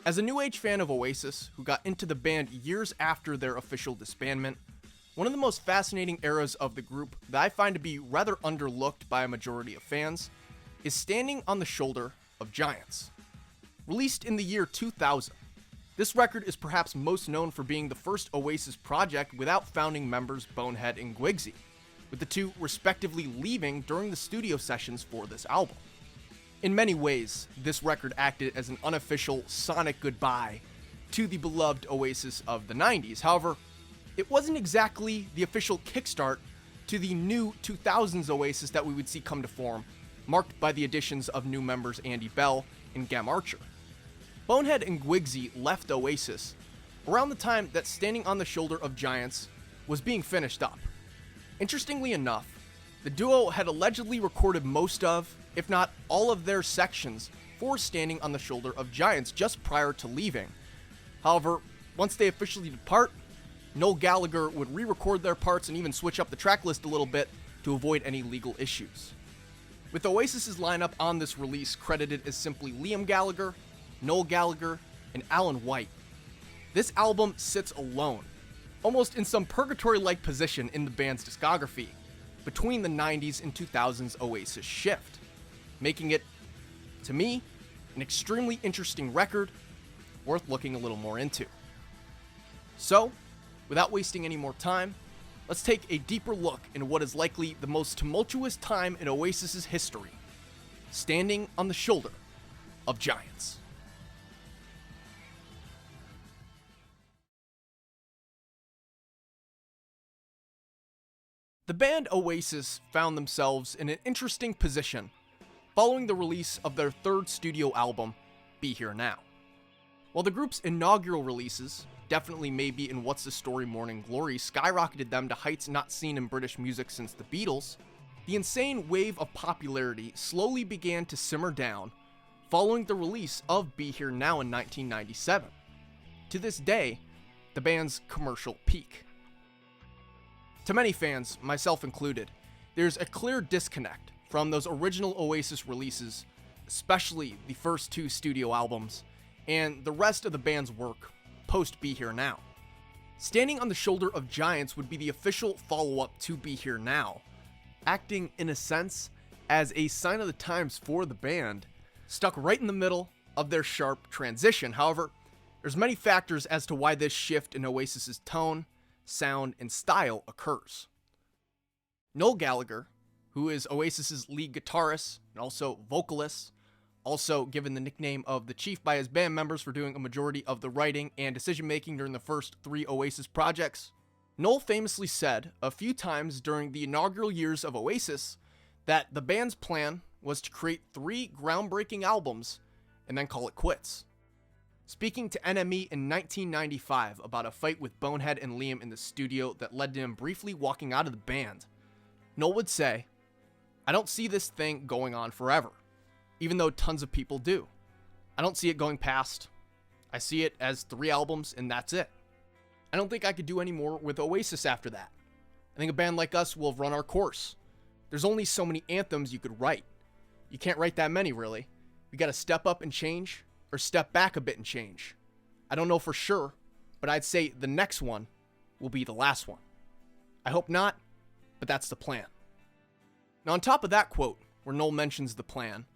As a new age fan of Oasis, who got into the band years after their official disbandment, one of the most fascinating eras of the group that I find to be rather underlooked by a majority of fans is Standing on the Shoulder of Giants. Released in the year 2000, this record is perhaps most known for being the first Oasis project without founding members Bonehead and Guigsy, with the two respectively leaving during the studio sessions for this album. In many ways, this record acted as an unofficial sonic goodbye to the beloved Oasis of the 90s. However, it wasn't exactly the official kickstart to the new 2000s Oasis that we would see come to form, marked by the additions of new members Andy Bell and Gam Archer. Bonehead and Guigsy left Oasis around the time that Standing on the Shoulder of Giants was being finished up. Interestingly enough, the duo had allegedly recorded most of, if not all of their sections for Standing on the Shoulder of Giants just prior to leaving. However, once they officially depart, Noel Gallagher would re-record their parts and even switch up the track list a little bit to avoid any legal issues. With Oasis's lineup on this release credited as simply Liam Gallagher, Noel Gallagher, and Alan White, this album sits alone, almost in some purgatory-like position in the band's discography, between the 90s and 2000s Oasis shift, making it, to me, an extremely interesting record worth looking a little more into. So, without wasting any more time, let's take a deeper look into what is likely the most tumultuous time in Oasis's history, Standing on the Shoulder of Giants. The band Oasis found themselves in an interesting position following the release of their third studio album, Be Here Now. While the group's inaugural releases, Definitely Maybe and What's the Story Morning Glory, skyrocketed them to heights not seen in British music since the Beatles, the insane wave of popularity slowly began to simmer down following the release of Be Here Now in 1997. To this day, the band's commercial peak. To many fans, myself included, there's a clear disconnect from those original Oasis releases, especially the first two studio albums, and the rest of the band's work post Be Here Now. Standing on the Shoulder of Giants would be the official follow-up to Be Here Now, acting in a sense as a sign of the times for the band, stuck right in the middle of their sharp transition. However, there's many factors as to why this shift in Oasis's tone, sound, and style occurs. Noel Gallagher, who is Oasis's lead guitarist and also vocalist, also given the nickname of the Chief by his band members for doing a majority of the writing and decision-making during the first three Oasis projects, Noel famously said a few times during the inaugural years of Oasis that the band's plan was to create 3 groundbreaking albums and then call it quits. Speaking to NME in 1995 about a fight with Bonehead and Liam in the studio that led to him briefly walking out of the band, Noel would say, "I don't see this thing going on forever, even though tons of people do. I don't see it going past. I see it as 3 albums and that's it. I don't think I could do any more with Oasis after that. I think a band like us will have run our course. There's only so many anthems you could write. You can't write that many, really. You gotta step up and change, or step back a bit and change. I don't know for sure, but I'd say the next one will be the last one. I hope not, but that's the plan." Now, on top of that quote, where Noel mentions the plan,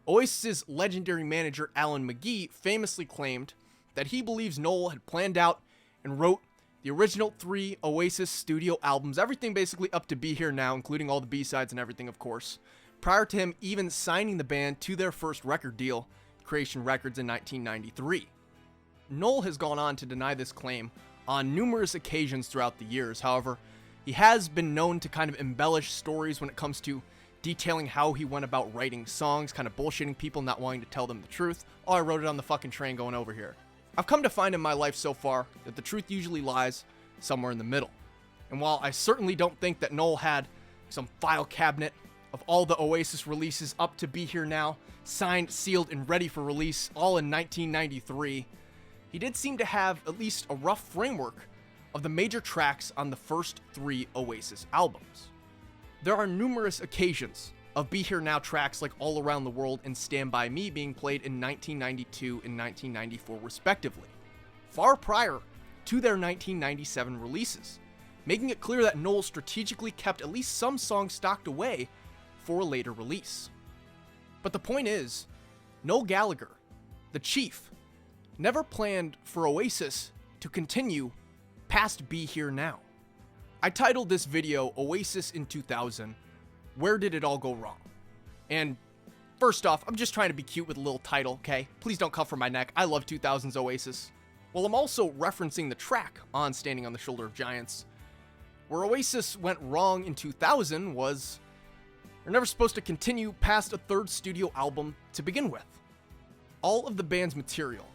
Oasis's legendary manager Alan McGee famously claimed that he believes Noel had planned out and wrote the original 3 Oasis studio albums, everything basically up to Be Here Now, including all the B-sides and everything, of course, prior to him even signing the band to their first record deal, Creation Records, in 1993. Noel has gone on to deny this claim on numerous occasions throughout the years. However, he has been known to kind of embellish stories when it comes to detailing how he went about writing songs, kind of bullshitting people, not wanting to tell them the truth. "Oh, I wrote it on the fucking train going over here." I've come to find in my life so far that the truth usually lies somewhere in the middle. And while I certainly don't think that Noel had some file cabinet of all the Oasis releases up to Be Here Now, signed, sealed, and ready for release all in 1993, he did seem to have at least a rough framework of the major tracks on the first 3 Oasis albums. There are numerous occasions of Be Here Now tracks like All Around the World and Stand By Me being played in 1992 and 1994 respectively, far prior to their 1997 releases, making it clear that Noel strategically kept at least some songs stocked away for a later release. But the point is, Noel Gallagher, the Chief, never planned for Oasis to continue past Be Here Now. I titled this video Oasis in 2000, Where Did It All Go Wrong? And first off, I'm just trying to be cute with a little title, okay? Please don't come for my neck. I love 2000's Oasis. Well, I'm also referencing the track on Standing on the Shoulder of Giants. Where Oasis went wrong in 2000 was they're never supposed to continue past a third studio album to begin with. All of the band's material,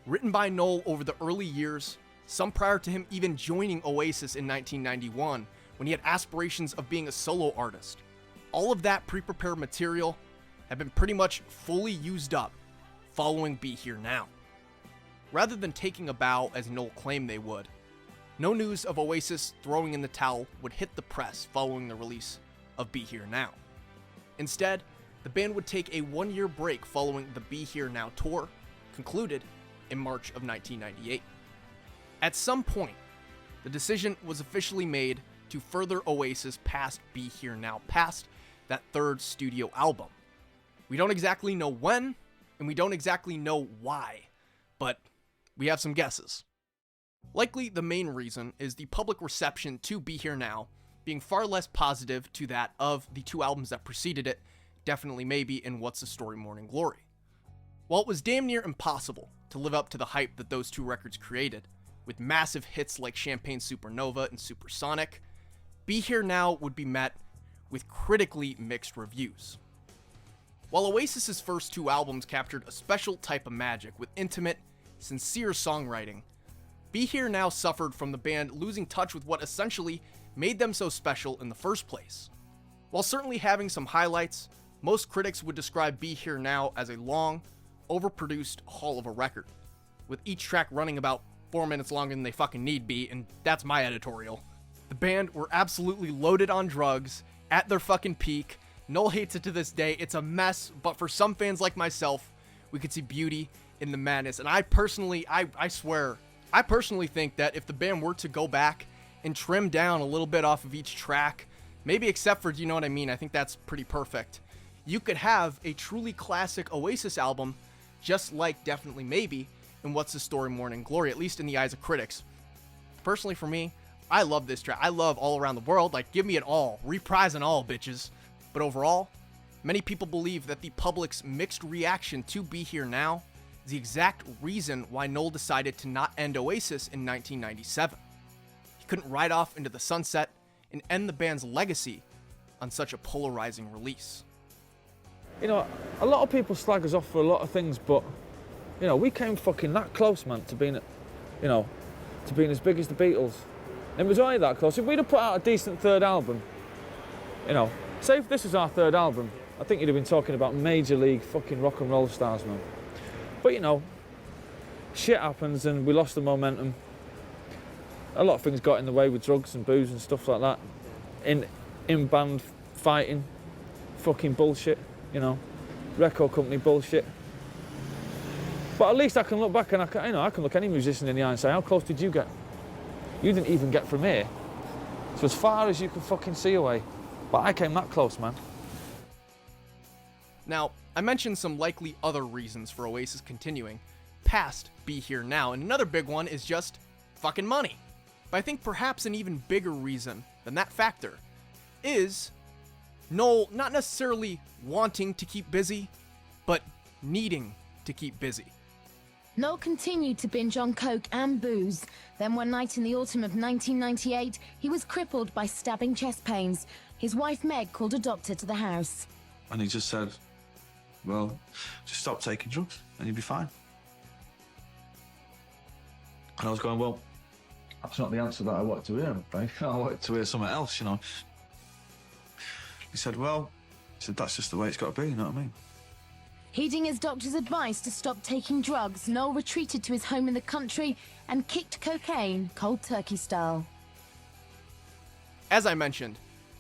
written by Noel over the early years, some prior to him even joining Oasis in 1991, when he had aspirations of being a solo artist, all of that pre-prepared material had been pretty much fully used up following Be Here Now. Rather than taking a bow as Noel claimed they would, no news of Oasis throwing in the towel would hit the press following the release of Be Here Now. Instead, the band would take a one-year break following the Be Here Now tour, concluded in March of 1998. At some point, the decision was officially made to further Oasis past Be Here Now, past that third studio album. We don't exactly know when, and we don't exactly know why, but we have some guesses. Likely the main reason is the public reception to Be Here Now being far less positive to that of the two albums that preceded it, Definitely Maybe and What's the Story Morning Glory. While it was damn near impossible to live up to the hype that those two records created, with massive hits like Champagne Supernova and Supersonic, Be Here Now would be met with critically mixed reviews. While Oasis's first two albums captured a special type of magic with intimate, sincere songwriting, Be Here Now suffered from the band losing touch with what essentially made them so special in the first place. While certainly having some highlights, most critics would describe Be Here Now as a long, overproduced haul of a record, with each track running about 4 minutes longer than they fucking need be, and that's my editorial. The band were absolutely loaded on drugs, at their fucking peak. Noel hates it to this day. It's a mess, but for some fans like myself, we could see beauty in the madness. And I personally think that if the band were to go back and trim down a little bit off of each track, maybe except for, you know what I mean? I think that's pretty perfect. You could have a truly classic Oasis album, just like Definitely Maybe and What's the Story Morning Glory, at least in the eyes of critics. Personally, for me, I love this track. I love All Around the World. Like, give me it all. Reprise and all, bitches. But overall, many people believe that the public's mixed reaction to Be Here Now is the exact reason why Noel decided to not end Oasis in 1997. He couldn't ride off into the sunset and end the band's legacy on such a polarizing release. You know, a lot of people slag us off for a lot of things, but, you know, we came fucking that close, man, to being, you know, to being as big as the Beatles. And it was only that close. If we'd have put out a decent third album, you know, say if this was our third album, I think you'd have been talking about major league fucking rock and roll stars, man. But, you know, shit happens and we lost the momentum. A lot of things got in the way with drugs and booze and stuff like that. In band fighting, fucking bullshit, you know, record company bullshit. But at least I can look back and I can look any musician in the eye and say, how close did you get? You didn't even get from here. So as far as you can fucking see away. But I came that close, man. Now, I mentioned some likely other reasons for Oasis continuing past Be Here Now, and another big one is just fucking money. But I think perhaps an even bigger reason than that factor is Noel not necessarily wanting to keep busy, but needing to keep busy. Noel continued to binge on coke and booze. Then one night in the autumn of 1998, he was crippled by stabbing chest pains. His wife Meg called a doctor to the house. And he just said, well, just stop taking drugs and you'll be fine. And I was going, well, that's not the answer that I wanted to hear, right? I wanted to hear something else, you know. He said, well, that's just the way it's got to be, you know what I mean? Heeding his doctor's advice to stop taking drugs, Noel retreated to his home in the country and kicked cocaine, cold turkey style. As I mentioned,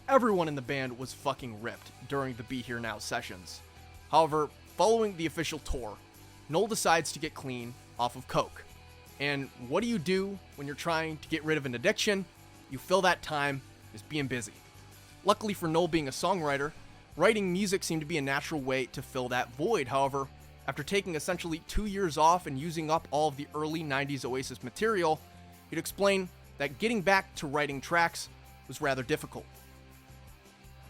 everyone in the band was fucking ripped during the Be Here Now sessions. However, following the official tour, Noel decides to get clean off of coke. And what do when you're trying to get rid of an addiction? You fill that time as being busy. Luckily for Noel being a songwriter, writing music seemed to be a natural way to fill that void. However, after taking essentially 2 years off and using up all of the early 90s Oasis material, he'd explain that getting back to writing tracks was rather difficult.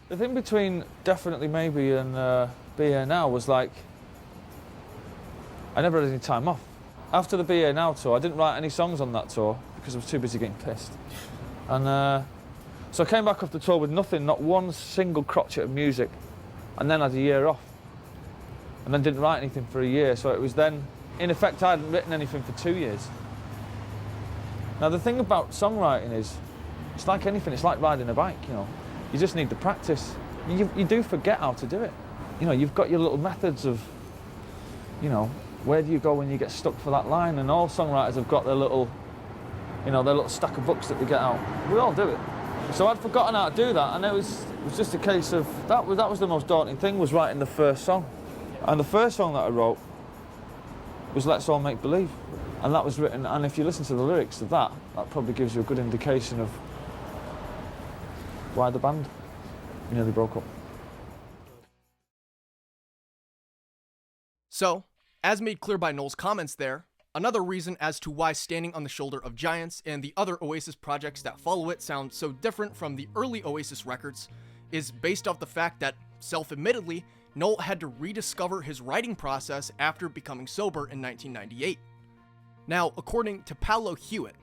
The thing between Definitely Maybe and Be Here Now was like, I never had any time off. After the Be Here Now tour, I didn't write any songs on that tour because I was too busy getting pissed. And so I came back off the tour with nothing, not one single crotchet of music, and then had a year off. And then didn't write anything for a year, so it was then, in effect, I hadn't written anything for 2 years. Now the thing about songwriting is, it's like anything, it's like riding a bike, you know. You just need the practice. You do forget how to do it. You know, you've got your little methods of, you know, where do you go when you get stuck for that line? And all songwriters have got their little, you know, their little stack of books that they get out. We all do it. So I'd forgotten how to do that, and it was just a case of, that was the most daunting thing, was writing the first song. And the first song that I wrote was Let's All Make Believe. And that was written, and if you listen to the lyrics of that, that probably gives you a good indication of why the band nearly broke up. So, as made clear by Noel's comments there, another reason as to why Standing on the Shoulder of Giants and the other Oasis projects that follow it sound so different from the early Oasis records is based off the fact that, self-admittedly, Noel had to rediscover his writing process after becoming sober in 1998. Now, according to Paolo Hewitt,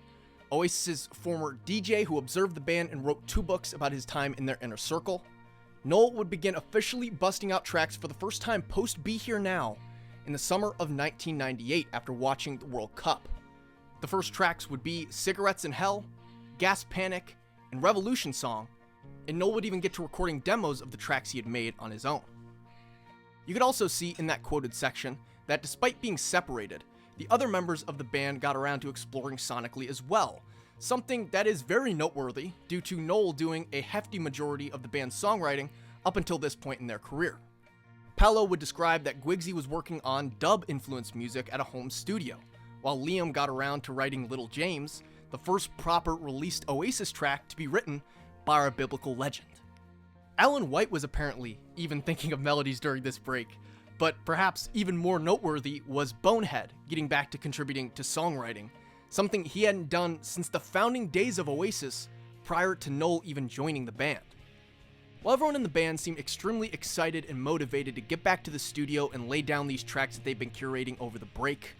Oasis's former DJ who observed the band and wrote 2 books about his time in their inner circle, Noel would begin officially busting out tracks for the first time post Be Here Now in the summer of 1998 after watching the World Cup. The first tracks would be Cigarettes in Hell, Gas Panic, and Revolution Song, and Noel would even get to recording demos of the tracks he had made on his own. You could also see in that quoted section that despite being separated, the other members of the band got around to exploring sonically as well, something that is very noteworthy due to Noel doing a hefty majority of the band's songwriting up until this point in their career. Paolo would describe that Guigsy was working on dub-influenced music at a home studio, while Liam got around to writing Little James, the first proper released Oasis track to be written by our biblical legend. Alan White was apparently even thinking of melodies during this break, but perhaps even more noteworthy was Bonehead getting back to contributing to songwriting, something he hadn't done since the founding days of Oasis prior to Noel even joining the band. While everyone in the band seemed extremely excited and motivated to get back to the studio and lay down these tracks that they've been curating over the break,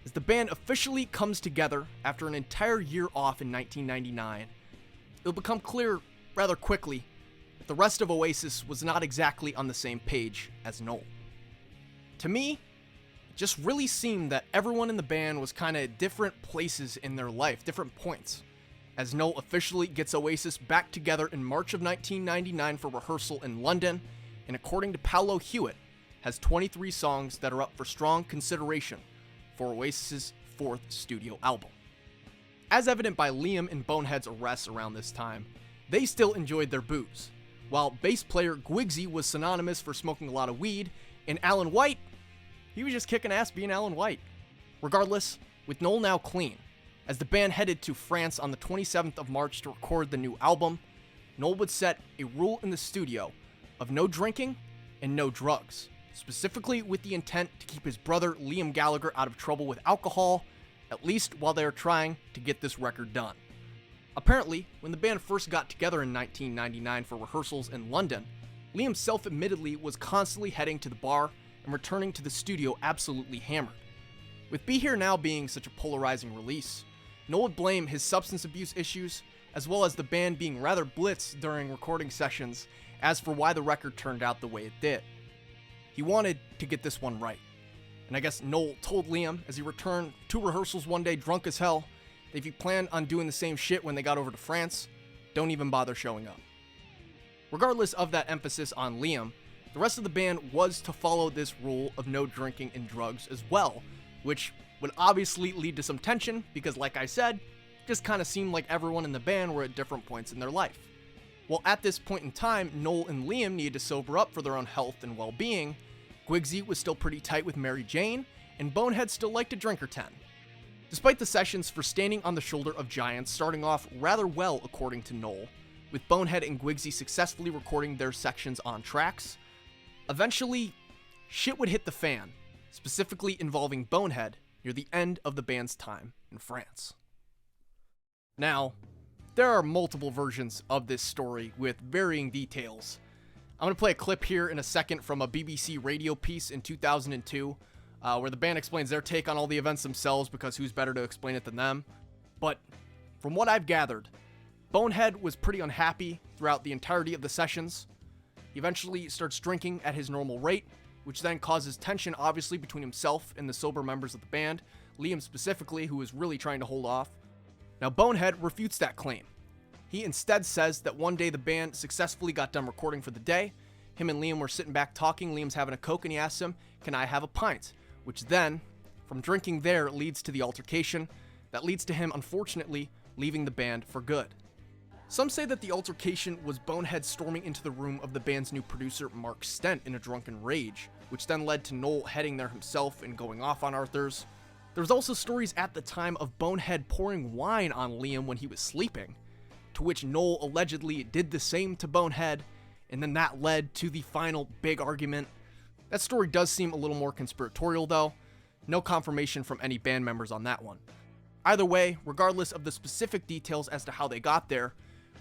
as the band officially comes together after an entire year off in 1999, it'll become clear rather quickly that the rest of Oasis was not exactly on the same page as Noel. To me, it just really seemed that everyone in the band was kind of at different places in their life, different points, as Noel officially gets Oasis back together in March of 1999 for rehearsal in London, and according to Paolo Hewitt, has 23 songs that are up for strong consideration for Oasis's 4th studio album. As evident by Liam and Bonehead's arrests around this time, they still enjoyed their booze, while bass player Guigsy was synonymous for smoking a lot of weed, and Alan White, he was just kicking ass being Alan White. Regardless, with Noel now clean, as the band headed to France on the 27th of March to record the new album, Noel would set a rule in the studio of no drinking and no drugs, specifically with the intent to keep his brother Liam Gallagher out of trouble with alcohol, at least while they are trying to get this record done. Apparently, when the band first got together in 1999 for rehearsals in London, Liam self-admittedly was constantly heading to the bar and returning to the studio absolutely hammered. With Be Here Now being such a polarizing release, Noel would blame his substance abuse issues, as well as the band being rather blitzed during recording sessions, as for why the record turned out the way it did. He wanted to get this one right, and I guess Noel told Liam as he returned to rehearsals one day drunk as hell that if he planned on doing the same shit when they got over to France, don't even bother showing up. Regardless of that emphasis on Liam, the rest of the band was to follow this rule of no drinking and drugs as well, which would obviously lead to some tension because, like I said, it just kind of seemed like everyone in the band were at different points in their life. While at this point in time, Noel and Liam needed to sober up for their own health and well-being, Guigsy was still pretty tight with Mary Jane, and Bonehead still liked to drink or 10. Despite the sessions for Standing on the Shoulder of Giants starting off rather well according to Noel, with Bonehead and Guigsy successfully recording their sections on tracks, eventually, shit would hit the fan, specifically involving Bonehead near the end of the band's time in France. Now, there are multiple versions of this story with varying details. I'm going to play a clip here in a second from a BBC radio piece in 2002, where the band explains their take on all the events themselves because who's better to explain it than them. But from what I've gathered, Bonehead was pretty unhappy throughout the entirety of the sessions. He eventually starts drinking at his normal rate, which then causes tension obviously between himself and the sober members of the band, Liam specifically, who is really trying to hold off. Now Bonehead refutes that claim. He instead says that one day the band successfully got done recording for the day. Him and Liam were sitting back talking, Liam's having a Coke, and he asks him, "Can I have a pint?" Which then, from drinking there, leads to the altercation that leads to him, unfortunately, leaving the band for good. Some say that the altercation was Bonehead storming into the room of the band's new producer, Mark Stent, in a drunken rage, which then led to Noel heading there himself and going off on Arthurs. There was also stories at the time of Bonehead pouring wine on Liam when he was sleeping, to which Noel allegedly did the same to Bonehead, and then that led to the final big argument. That story does seem a little more conspiratorial though. No confirmation from any band members on that one. Either way, regardless of the specific details as to how they got there,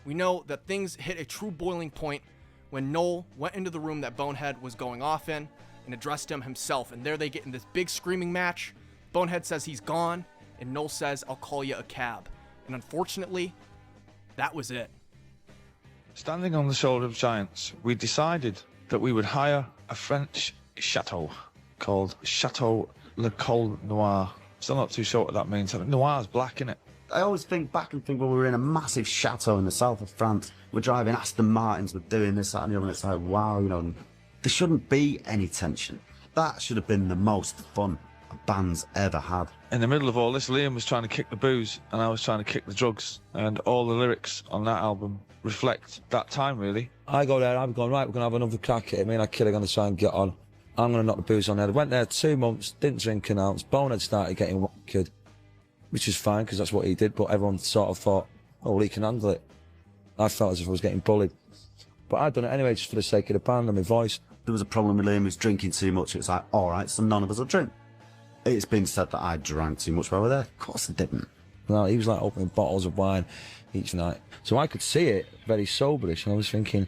we know that things hit a true boiling point when Noel went into the room that Bonehead was going off in and addressed him himself, and there they get in this big screaming match. Bonehead says he's gone, and Noel says, "I'll call you a cab." And unfortunately, that was it. Standing on the shoulder of giants, we decided that we would hire a French chateau called Chateau Le Col Noir. Still not too sure what that means. Noir's black, innit? I always think back and think, well, we were in a massive chateau in the south of France. We're driving Aston Martins, we're doing this, that, and the other, and it's like, wow, you know, there shouldn't be any tension. That should have been the most fun a band's ever had. In the middle of all this, Liam was trying to kick the booze, and I was trying to kick the drugs, and all the lyrics on that album reflect that time, really. I go there, I'm going, right, we're going to have another crack at it. Me and Kid are going to try and get on. I'm going to knock the booze on there. I went there 2 months, didn't drink an ounce. Bonehead started getting wankered, which is fine, because that's what he did, but everyone sort of thought, oh, well, he can handle it. I felt as if I was getting bullied. But I'd done it anyway, just for the sake of the band and my voice. There was a problem with Liam, he was drinking too much. It's like, all right, so none of us will drink. It's been said that I drank too much while we were there. Of course I didn't. No, he was like opening bottles of wine each night. So I could see it very soberish, and I was thinking,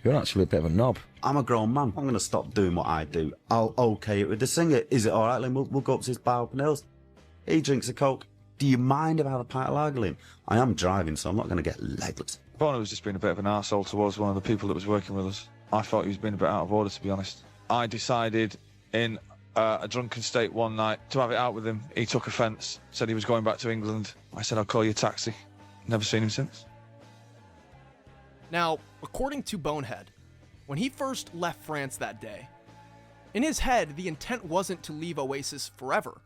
you're actually a bit of a knob. I'm a grown man. I'm going to stop doing what I do. I'll okay it with the singer. Is it all right, Liam? We'll go up to his bar up in Hills. He drinks a Coke. Do you mind if I have a pint of lager, Liam? I am driving, so I'm not going to get legless. Bono was just being a bit of an arsehole towards one of the people that was working with us. I thought he was being a bit out of order, to be honest. I decided in a drunken state one night to have it out with him. He took offence, said he was going back to England. I said, I'll call you a taxi. Never seen him since. Now, according to Bonehead, when he first left France that day, in his head, the intent wasn't to leave Oasis forever.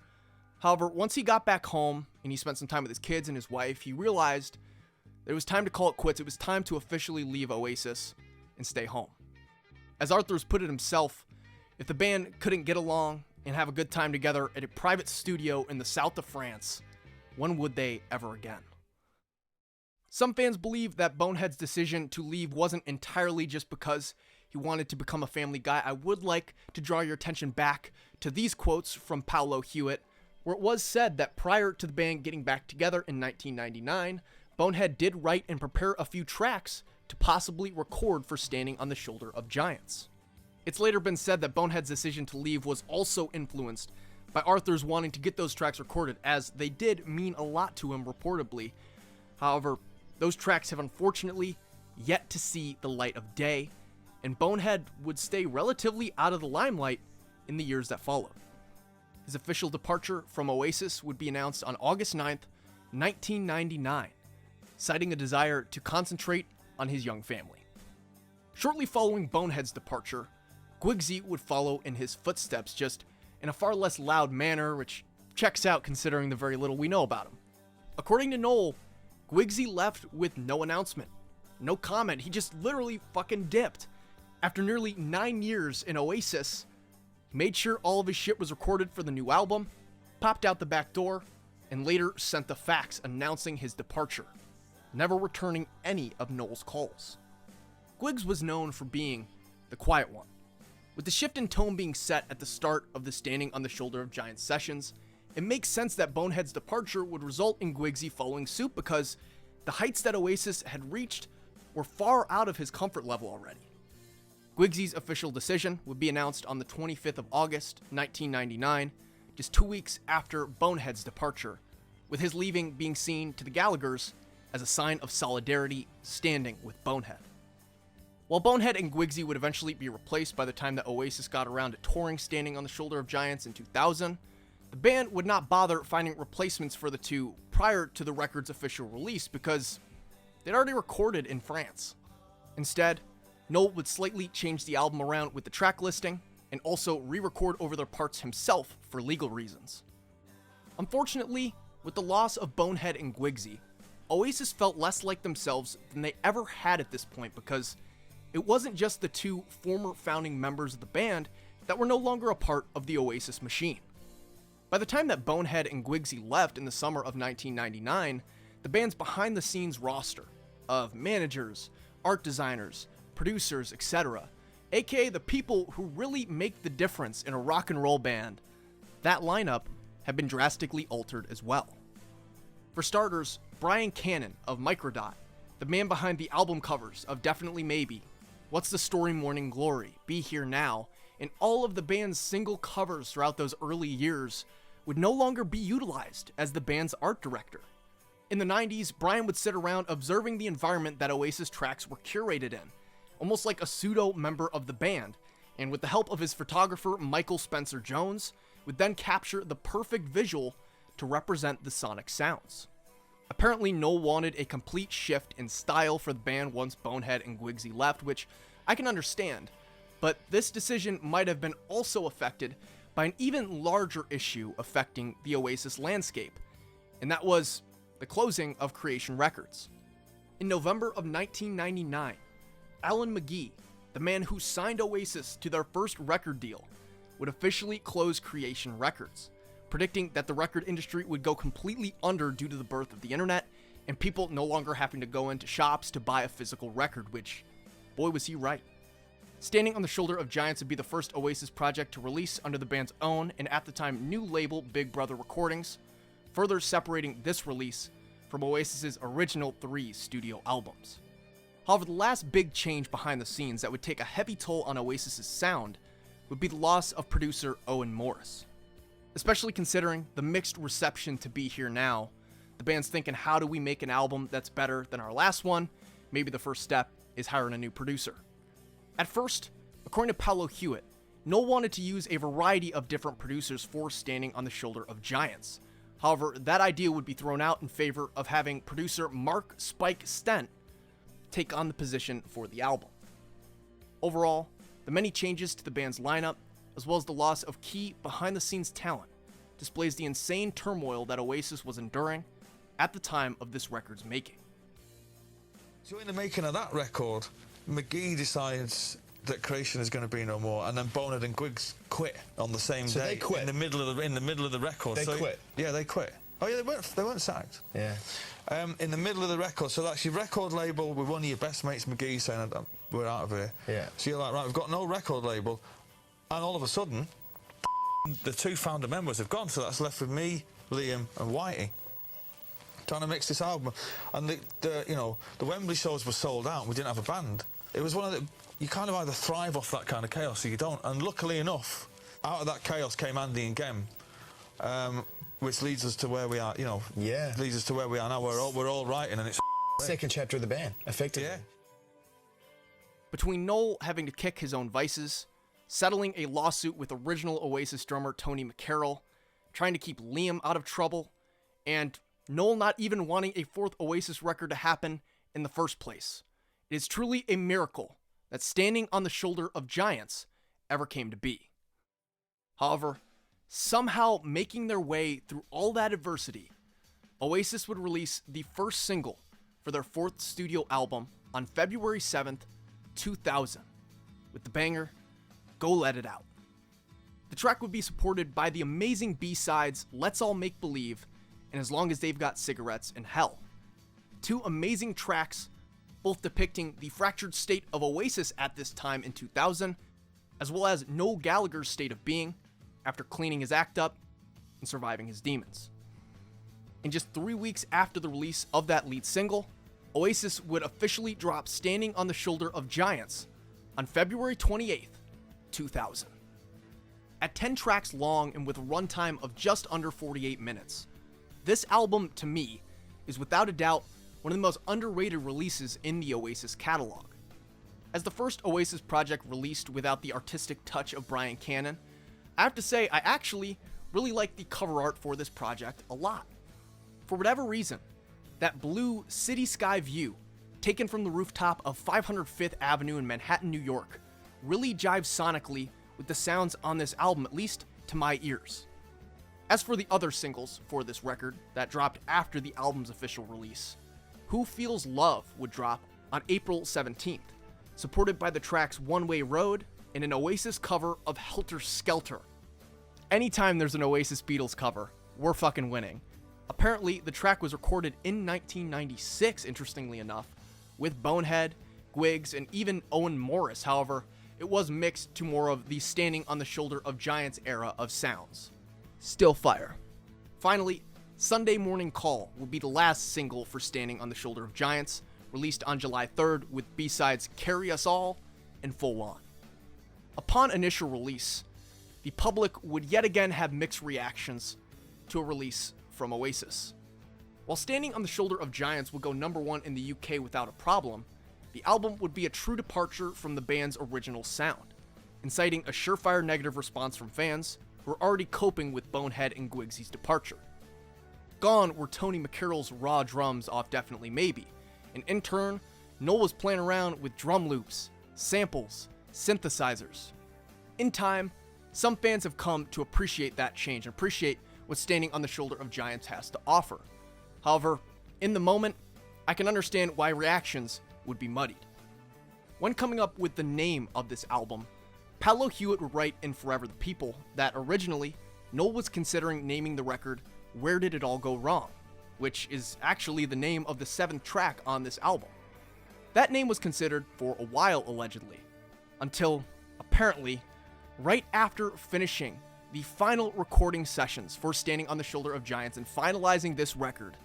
However, once he got back home and he spent some time with his kids and his wife, he realized that it was time to call it quits. It was time to officially leave Oasis and stay home. As Arthur's put it himself, if the band couldn't get along and have a good time together at a private studio in the south of France, when would they ever again? Some fans believe that Bonehead's decision to leave wasn't entirely just because he wanted to become a family guy. I would like to draw your attention back to these quotes from Paolo Hewitt, where it was said that prior to the band getting back together in 1999, Bonehead did write and prepare a few tracks to possibly record for Standing on the Shoulder of Giants. It's later been said that Bonehead's decision to leave was also influenced by Arthur's wanting to get those tracks recorded, as they did mean a lot to him reportedly. However, those tracks have unfortunately yet to see the light of day, and Bonehead would stay relatively out of the limelight in the years that followed. His official departure from Oasis would be announced on August 9th, 1999, citing a desire to concentrate on his young family. Shortly following Bonehead's departure, Guigsy would follow in his footsteps, just in a far less loud manner, which checks out considering the very little we know about him. According to Noel, Guigsy left with no announcement, No comment, he just literally fucking dipped. After nearly 9 years in Oasis, he made sure all of his shit was recorded for the new album, popped out the back door, and later sent the fax announcing his departure, never returning any of Noel's calls. Guigs was known for being the quiet one. With the shift in tone being set at the start of the Standing on the Shoulder of Giants sessions, it makes sense that Bonehead's departure would result in Guigsy following suit because the heights that Oasis had reached were far out of his comfort level already. Guigsy's official decision would be announced on the 25th of August, 1999, just 2 weeks after Bonehead's departure, with his leaving being seen to the Gallaghers as a sign of solidarity standing with Bonehead. While Bonehead and Guigsy would eventually be replaced by the time that Oasis got around to touring Standing on the Shoulder of Giants in 2000, the band would not bother finding replacements for the two prior to the record's official release because they'd already recorded in France. Instead, Noel would slightly change the album around with the track listing and also re-record over their parts himself for legal reasons. Unfortunately, with the loss of Bonehead and Guigsy, Oasis felt less like themselves than they ever had at this point because it wasn't just the two former founding members of the band that were no longer a part of the Oasis machine. By the time that Bonehead and Guigsy left in the summer of 1999, the band's behind-the-scenes roster of managers, art designers, producers, etc., aka the people who really make the difference in a rock and roll band, that lineup had been drastically altered as well. For starters, Brian Cannon of Microdot, the man behind the album covers of Definitely Maybe, What's the Story Morning Glory, Be Here Now, and all of the band's single covers throughout those early years, would no longer be utilized as the band's art director. In the 90s, Brian would sit around observing the environment that Oasis tracks were curated in, almost like a pseudo-member of the band, and with the help of his photographer Michael Spencer Jones, would then capture the perfect visual to represent the sonic sounds. Apparently, Noel wanted a complete shift in style for the band once Bonehead and Guigsy left, which I can understand, but this decision might have been also affected by an even larger issue affecting the Oasis landscape, and that was the closing of Creation Records. In November of 1999, Alan McGee, the man who signed Oasis to their first record deal, would officially close Creation Records, predicting that the record industry would go completely under due to the birth of the internet and people no longer having to go into shops to buy a physical record, which, boy was he right. Standing on the Shoulder of Giants would be the first Oasis project to release under the band's own and at the time new label Big Brother Recordings, further separating this release from Oasis's original 3 studio albums. However, the last big change behind the scenes that would take a heavy toll on Oasis's sound would be the loss of producer Owen Morris. Especially considering the mixed reception to Be Here Now, the band's thinking, how do we make an album that's better than our last one? Maybe the first step is hiring a new producer. At first, according to Paolo Hewitt, Noel wanted to use a variety of different producers for Standing on the Shoulder of Giants. However, that idea would be thrown out in favor of having producer Mark Spike Stent take on the position for the album. Overall, the many changes to the band's lineup, as well as the loss of key behind-the-scenes talent, displays the insane turmoil that Oasis was enduring at the time of this record's making. So in the making of that record, McGee decides that Creation is going to be no more, and then Bonehead and Guigs quit on the same day. They quit in the middle of the record. They quit. Yeah, they quit. Oh yeah, they weren't sacked. Yeah. In the middle of the record, so that's your record label with one of your best mates, McGee, saying we're out of here. Yeah. So you're like, right, we've got no record label, and all of a sudden, the 2 founder members have gone. So that's left with me, Liam, and Whitey, trying to mix this album. And the Wembley shows were sold out. We didn't have a band. It was one of the, you kind of either thrive off that kind of chaos or you don't. And luckily enough, out of that chaos came Andy and Gem, which leads us to where we are. Yeah. Leads us to where we are now. We're all writing, and it's Second chapter of the band, effectively. yeah. Between Noel having to kick his own vices, settling a lawsuit with original Oasis drummer Tony McCarroll, trying to keep Liam out of trouble, and Noel not even wanting a 4th Oasis record to happen in the first place, it is truly a miracle that Standing on the Shoulder of Giants ever came to be. However, somehow making their way through all that adversity, Oasis would release the first single for their 4th studio album, on February 7th, 2000, with the banger, Go Let It Out. The track would be supported by the amazing B-sides Let's All Make Believe and As Long as They've Got Cigarettes in Hell. Two amazing tracks, both depicting the fractured state of Oasis at this time in 2000, as well as Noel Gallagher's state of being after cleaning his act up and surviving his demons. In just 3 weeks after the release of that lead single, Oasis would officially drop Standing on the Shoulder of Giants on February 28th, 2000. At 10 tracks long and with a runtime of just under 48 minutes, this album, to me, is without a doubt one of the most underrated releases in the Oasis catalog. As the first Oasis project released without the artistic touch of Brian Cannon, I have to say I actually really like the cover art for this project a lot. For whatever reason, that blue city sky view, taken from the rooftop of 505th Avenue in Manhattan, New York, really jives sonically with the sounds on this album, at least to my ears. As for the other singles for this record that dropped after the album's official release, Who Feels Love would drop on April 17th, supported by the tracks One Way Road and an Oasis cover of Helter Skelter. Anytime there's an Oasis Beatles cover, we're fucking winning. Apparently, the track was recorded in 1996, interestingly enough, with Bonehead, Guigsy, and even Owen Morris. However, it was mixed to more of the Standing on the Shoulder of Giants era of sounds. Still fire. Finally, Sunday Morning Call will be the last single for Standing on the Shoulder of Giants, released on July 3rd with B-sides Carry Us All and Full On. Upon initial release, the public would yet again have mixed reactions to a release from Oasis. While Standing on the Shoulder of Giants would go number 1 in the UK without a problem, the album would be a true departure from the band's original sound, inciting a surefire negative response from fans who were already coping with Bonehead and Guigsy's departure. Gone were Tony McCarroll's raw drums off Definitely Maybe, and in turn, Noel was playing around with drum loops, samples, synthesizers. In time, some fans have come to appreciate that change and appreciate what Standing on the Shoulder of Giants has to offer. However, in the moment, I can understand why reactions would be muddied. When coming up with the name of this album, Paolo Hewitt would write in Forever the People that originally, Noel was considering naming the record Where Did It All Go Wrong, which is actually the name of the 7th track on this album. That name was considered for a while, allegedly, until, apparently, right after finishing the final recording sessions for Standing on the Shoulder of Giants and finalizing this record,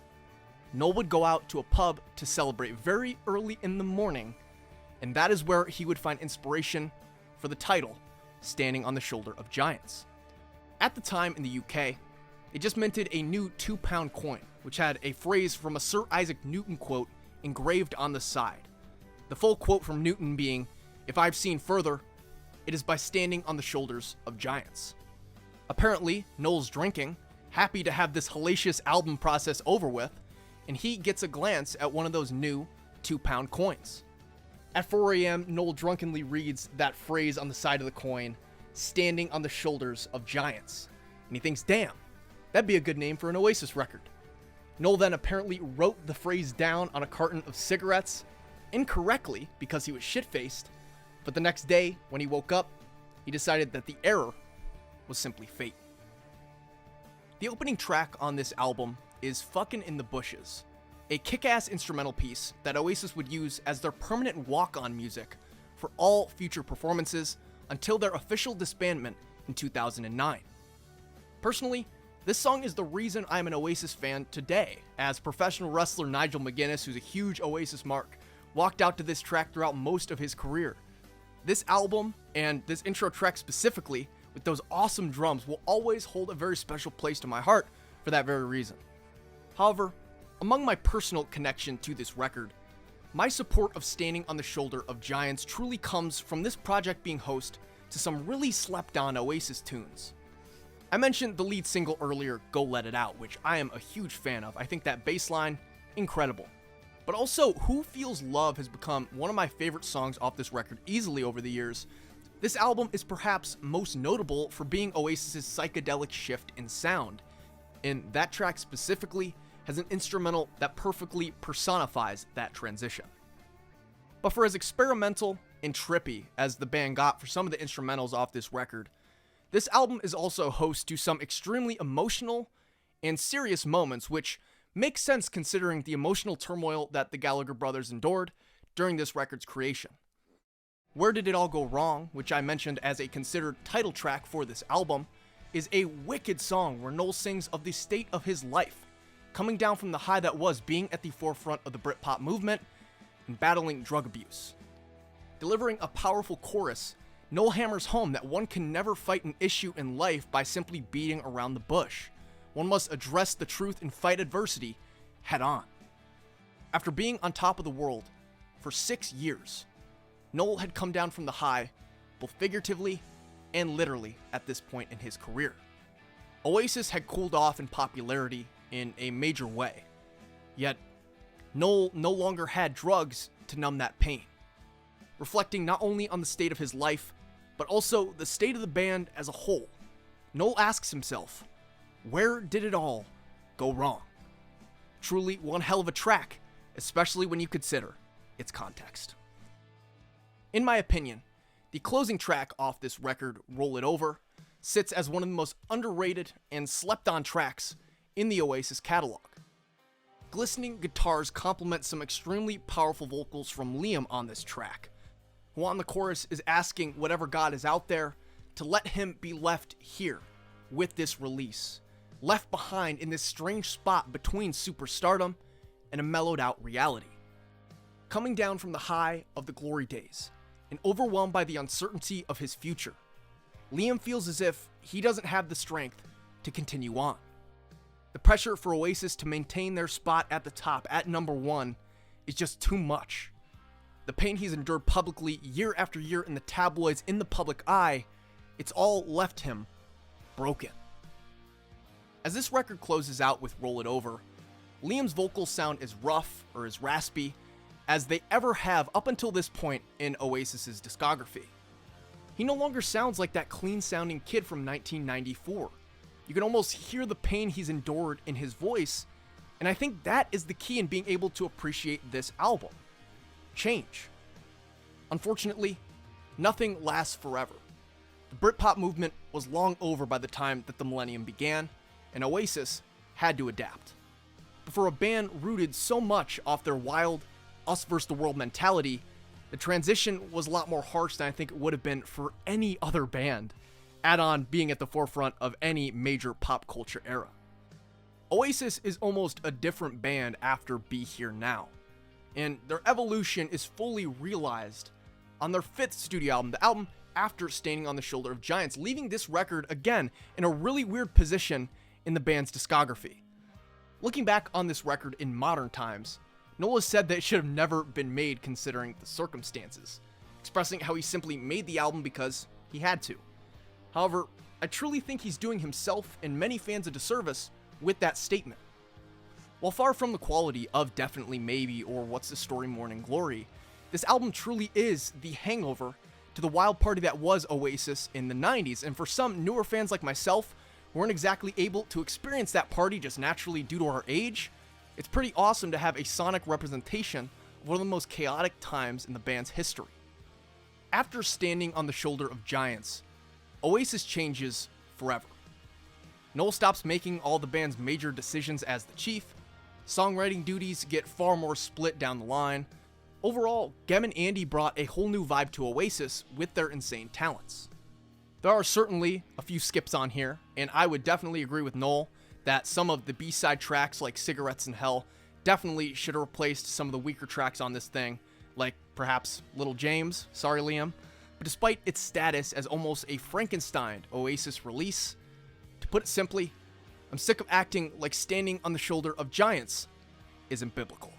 Noel would go out to a pub to celebrate very early in the morning, and that is where he would find inspiration for the title, Standing on the Shoulder of Giants. At the time in the UK, they just minted a new £2 coin, which had a phrase from a Sir Isaac Newton quote engraved on the side. The full quote from Newton being, "If I've seen further, it is by standing on the shoulders of giants." Apparently, Noel's drinking, happy to have this hellacious album process over with, and he gets a glance at one of those new £2 coins. At 4 a.m., Noel drunkenly reads that phrase on the side of the coin, "Standing on the Shoulders of Giants," and he thinks, damn, that'd be a good name for an Oasis record. Noel then apparently wrote the phrase down on a carton of cigarettes, incorrectly because he was shit-faced, but the next day, when he woke up, he decided that the error was simply fate. The opening track on this album is Fuckin' in the Bushes, a kick-ass instrumental piece that Oasis would use as their permanent walk-on music for all future performances until their official disbandment in 2009. Personally, this song is the reason I'm an Oasis fan today, as professional wrestler Nigel McGuinness, who's a huge Oasis mark, walked out to this track throughout most of his career. This album, and this intro track specifically, with those awesome drums, will always hold a very special place to my heart for that very reason. However, among my personal connection to this record, my support of Standing on the Shoulder of Giants truly comes from this project being host to some really slept-on Oasis tunes. I mentioned the lead single earlier, Go Let It Out, which I am a huge fan of. I think that bass line, incredible. But also, Who Feels Love has become one of my favorite songs off this record easily over the years. This album is perhaps most notable for being Oasis' psychedelic shift in sound, and that track specifically has an instrumental that perfectly personifies that transition. But for as experimental and trippy as the band got for some of the instrumentals off this record, this album is also host to some extremely emotional and serious moments, which makes sense considering the emotional turmoil that the Gallagher brothers endured during this record's creation. Where Did It All Go Wrong, which I mentioned as a considered title track for this album, is a wicked song where Noel sings of the state of his life, coming down from the high that was being at the forefront of the Britpop movement and battling drug abuse. Delivering a powerful chorus, Noel hammers home that one can never fight an issue in life by simply beating around the bush. One must address the truth and fight adversity head on. After being on top of the world for 6 years, Noel had come down from the high, both figuratively and literally at this point in his career. Oasis had cooled off in popularity in a major way, yet Noel no longer had drugs to numb that pain. Reflecting not only on the state of his life, but also the state of the band as a whole, Noel asks himself, where did it all go wrong? Truly one hell of a track, especially when you consider its context. In my opinion, the closing track off this record, Roll It Over, sits as one of the most underrated and slept-on tracks in the Oasis catalog. Glistening guitars complement some extremely powerful vocals from Liam on this track, who on the chorus is asking whatever God is out there to let him be left here with this release, left behind in this strange spot between superstardom and a mellowed out reality. Coming down from the high of the glory days and overwhelmed by the uncertainty of his future, Liam feels as if he doesn't have the strength to continue on. The pressure for Oasis to maintain their spot at the top at number one is just too much. The pain he's endured publicly year after year in the tabloids, in the public eye, it's all left him broken. As this record closes out with Roll It Over, Liam's vocals sound as rough or as raspy as they ever have up until this point in Oasis's discography. He no longer sounds like that clean-sounding kid from 1994. You can almost hear the pain he's endured in his voice, and I think that is the key in being able to appreciate this album. Change. Unfortunately, nothing lasts forever. The Britpop movement was long over by the time that the millennium began, and Oasis had to adapt. But for a band rooted so much off their wild, us versus the world mentality, the transition was a lot more harsh than I think it would have been for any other band, add on being at the forefront of any major pop culture era. Oasis is almost a different band after Be Here Now, and their evolution is fully realized on their 5th studio album, the album after Standing on the Shoulder of Giants, leaving this record again in a really weird position in the band's discography. Looking back on this record in modern times, Noel has said that it should have never been made considering the circumstances, expressing how he simply made the album because he had to. However, I truly think he's doing himself and many fans a disservice with that statement. While far from the quality of Definitely Maybe or What's the Story Morning Glory, this album truly is the hangover to the wild party that was Oasis in the 90s, and for some newer fans like myself who weren't exactly able to experience that party just naturally due to our age, it's pretty awesome to have a sonic representation of one of the most chaotic times in the band's history. After Standing on the Shoulder of Giants, Oasis changes forever. Noel stops making all the band's major decisions as the chief, songwriting duties get far more split down the line. Overall, Gem and Andy brought a whole new vibe to Oasis with their insane talents. There are certainly a few skips on here, and I would definitely agree with Noel that some of the B-side tracks like Cigarettes in Hell definitely should have replaced some of the weaker tracks on this thing, like perhaps Little James, sorry Liam. But despite its status as almost a Frankenstein Oasis release, to put it simply, I'm sick of acting like Standing on the Shoulder of Giants isn't biblical.